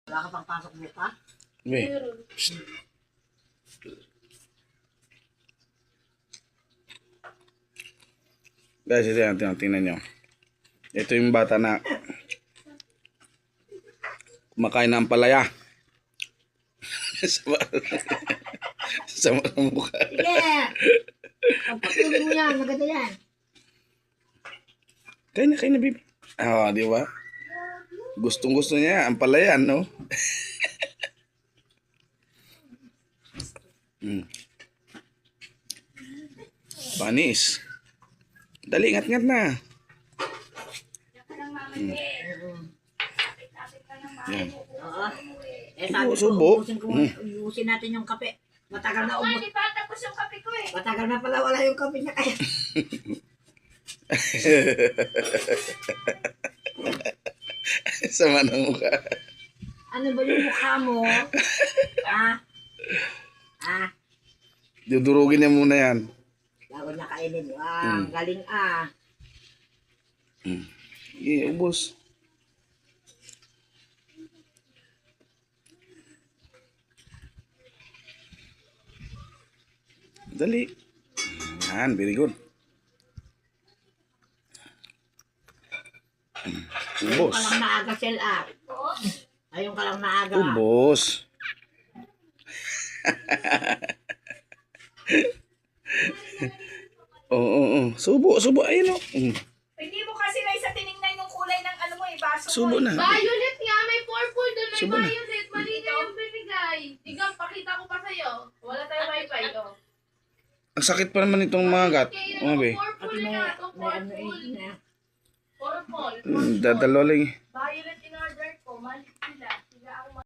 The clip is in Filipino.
Wala ka pang pasok buka? Wait. Guys, ito yan. Tingnan nyo. Ito yung bata na kumakain ng palaya. Sama. Sama ng mukha. Sige! Pagpatuloy mo yan, maganda yan. Kain na, baby. Ah, di ba? Gustong-gusto niya ang palaya, no? Panis. Dali, ngat-ngat na. Yan. Oo. Eh sabi ko, Subo. ubusin natin yung kape. Matagal na ubos. Hindi pa tapos yung kape ko eh. Matagal na pala wala yung kape niya kaya. Sama ng mukha. Ano ba yung mukha mo? Ah? Ah? Dudurugin niya muna yan. Bago niya kainin. Wow, galing ah. Ubos. Dali. Yan, very good. Ayun Ubos. ka lang naaga, Sel ah. Ayun ka lang naaga. Ubos. Oo. Subo. Ayun o. Hindi mo kasi na isa tinignan yung kulay ng ano mo eh, baso Subo mo. na. Violet nga, may purple doon, may Subo na. violet. Mali na yung binigay. Tigam, pakita ko pa sa'yo. Wala tayong wifi, oh. Ang sakit pa naman itong mga gat. Kaya Mga be. purple May, na to, may ano eh. purple. Na. Purple. Dadalo lang. Violet in order ko, mali sila. Sila